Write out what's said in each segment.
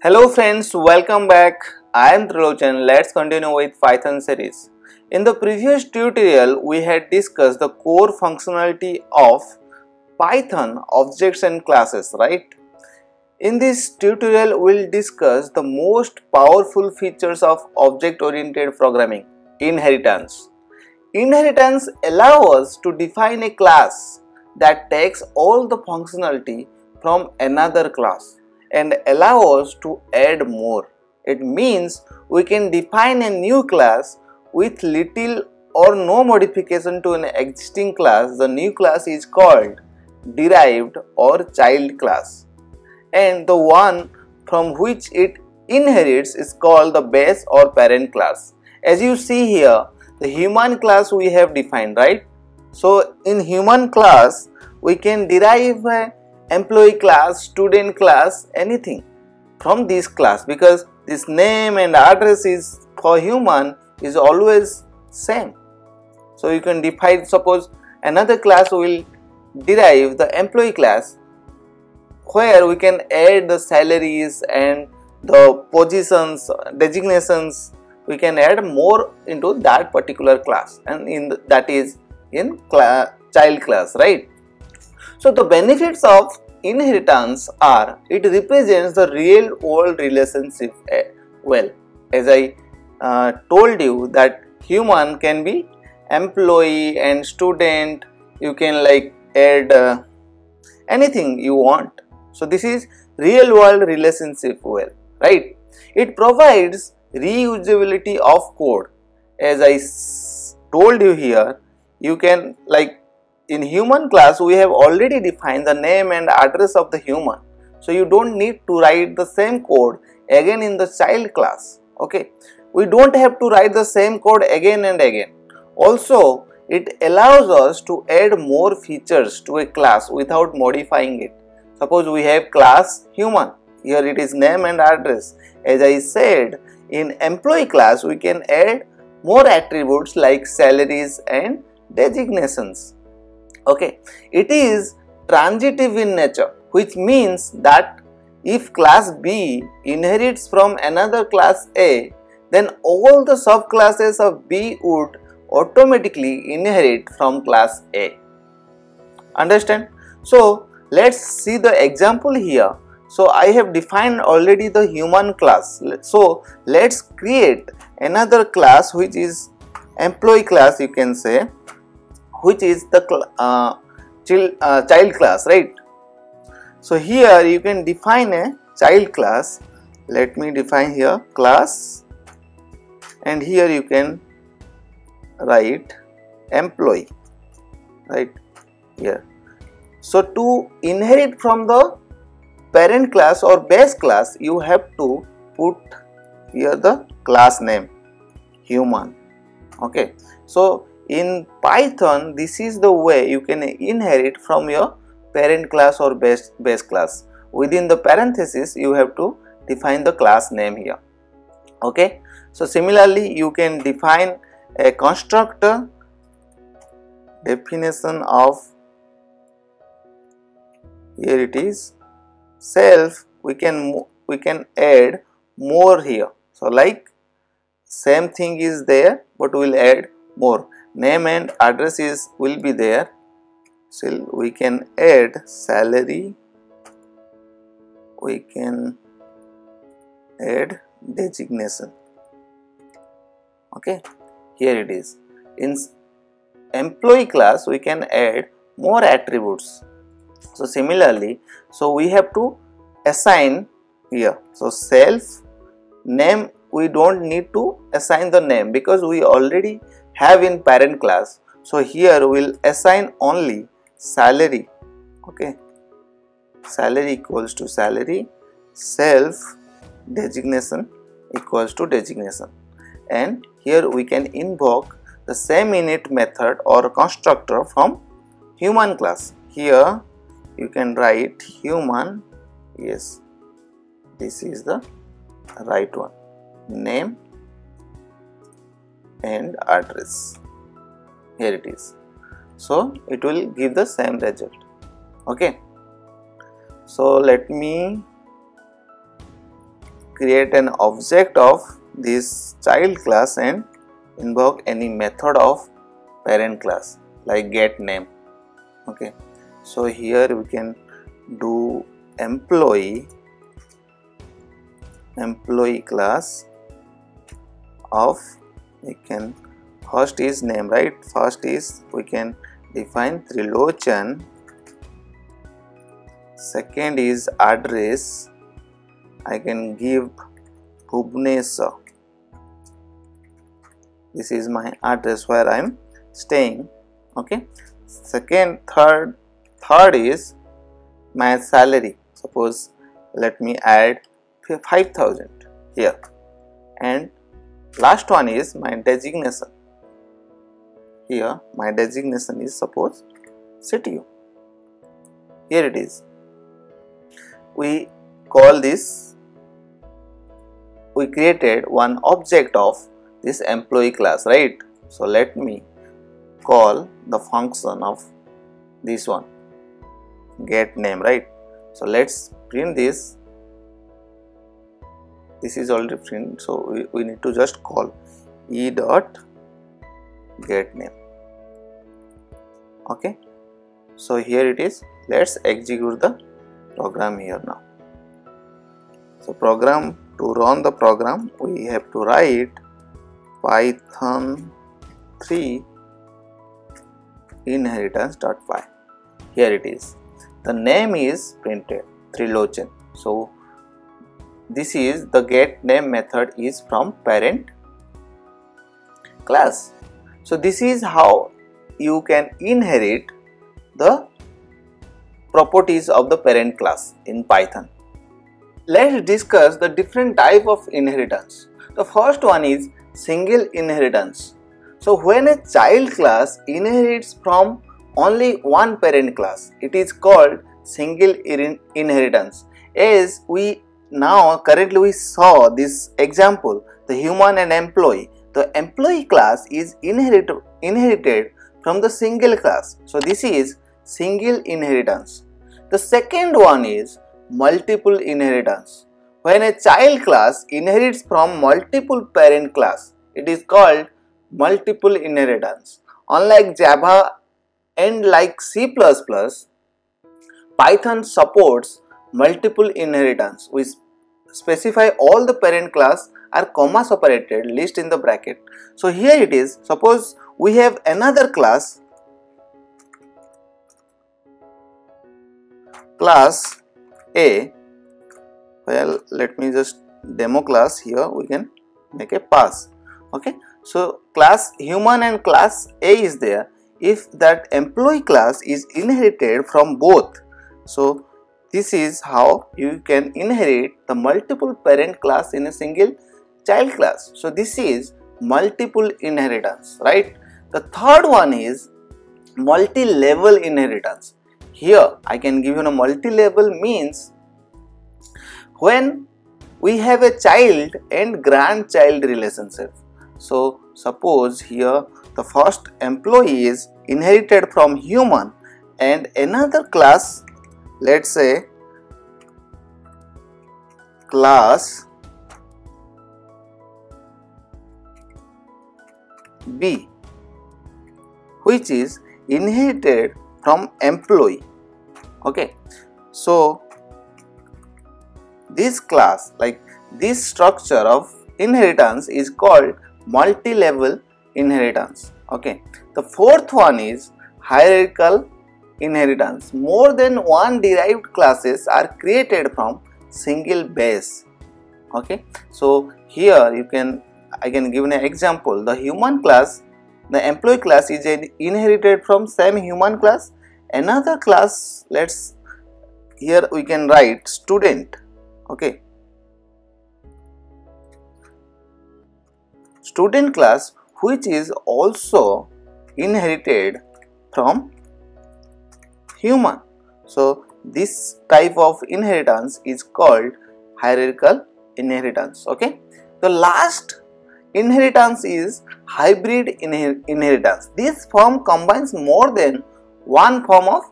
Hello friends, welcome back. I am Trilochan. Let's continue with Python series. In the previous tutorial, we had discussed the core functionality of Python objects and classes, right? In this tutorial, we'll discuss the most powerful features of object-oriented programming, inheritance. Inheritance allows us to define a class that takes all the functionality from another class and allow us to add more. It means we can define a new class with little or no modification to an existing class. The new class is called derived or child class, and the one from which it inherits is called the base or parent class. As you see here, the human class we have defined, right? So in human class we can derive a employee class, student class, anything from this class, because this name and address is for human is always same. So you can define, suppose another class will derive the employee class, where we can add the salaries and the positions, designations. We can add more into that particular class, and that is in child class, right? So the benefits of inheritance are, it represents the real world relationship well. As I told you that human can be employee and student, you can like add anything you want. So this is real world relationship well, right? It provides reusability of code. As I told you here, you can like in human class we have already defined the name and address of the human, so you don't need to write the same code again in the child class. Okay, we don't have to write the same code again and again. Also, it allows us to add more features to a class without modifying it. Suppose we have class human, here it is name and address. As I said, in employee class we can add more attributes like salaries and designations. Okay, it is transitive in nature, which means that if class B inherits from another class A, then all the subclasses of B would automatically inherit from class A. Understand? So let's see the example here. So I have defined already the human class. So let's create another class which is employee class, you can say, which is the child class, right? So here you can define a child class. Let me define here class, and here you can write employee, right here. So to inherit from the parent class or base class, you have to put here the class name human. Okay, so in Python this is the way you can inherit from your parent class or base class. Within the parenthesis you have to define the class name here. Okay, so similarly you can define a constructor. Definition of, here it is, self. We can add more here. So like same thing is there, but we will add more. Name and address will be there. So we can add salary, we can add designation. Okay, here it is. In employee class we can add more attributes. So similarly, so we have to assign here. So self, name, we don't need to assign the name because we already have in parent class. So here we will assign only salary. Okay, salary equals to salary, self designation equals to designation, and here we can invoke the same init method or constructor from human class. Here you can write human, yes, this is the right one, name and address, here it is. So it will give the same result. Okay, so let me create an object of this child class and invoke any method of parent class like get name. Okay, so here we can do employee class of, we can, first is name, right? First is we can define Trilochan, second is address, I can give Bhubaneswar, this is my address where I am staying. Okay, second, third is my salary, suppose let me add 5,000 here, and last one is my designation. Here my designation is suppose CTO. Here it is. We call this, we created one object of this employee class, right? So let me call the function of this one, get name, right? So let's print this. This is already print, so we need to just call e dot get name. Okay, so here it is. Let's execute the program here now. So program, to run the program we have to write python 3 inheritance.py. Here it is. The name is printed Trilochan. So this is the get name method is from parent class. So this is how you can inherit the properties of the parent class in Python. Let's discuss the different type of inheritance. The first one is single inheritance. So when a child class inherits from only one parent class, it is called single inheritance. As we now currently we saw this example, the human and employee. The employee class is inherited from the single class. So this is single inheritance. The second one is multiple inheritance. When a child class inherits from multiple parent class, it is called multiple inheritance. Unlike Java and like C++, Python supports multiple inheritance. We specify all the parent class are comma separated, list in the bracket. So here it is, suppose we have another class, class A. Well, let me just demo class here, we can make a pass. Okay, so class human and class A is there. If that employee class is inherited from both, so this is how you can inherit the multiple parent class in a single child class. So this is multiple inheritance, right? The third one is multi-level inheritance. Here I can give you a multi-level means when we have a child and grandchild relationship. So suppose here the first employee is inherited from human and another class, let's say class B, which is inherited from employee. Okay, so this class, like this structure of inheritance is called multi-level inheritance. Okay, the fourth one is hierarchical inheritance. More than one derived classes are created from single base. Okay, so here I can give an example. The human class, the employee class is inherited from same human class. Another class, let's, here we can write student. Okay, student class which is also inherited from human. So this type of inheritance is called hierarchical inheritance. Okay, the last inheritance is hybrid inheritance. This form combines more than one form of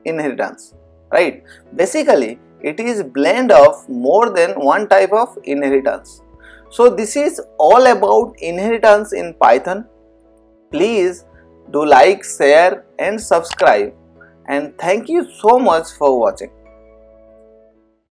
inheritance, right? Basically It is blend of more than one type of inheritance. So this is all about inheritance in Python. Please do like, share and subscribe, and thank you so much for watching.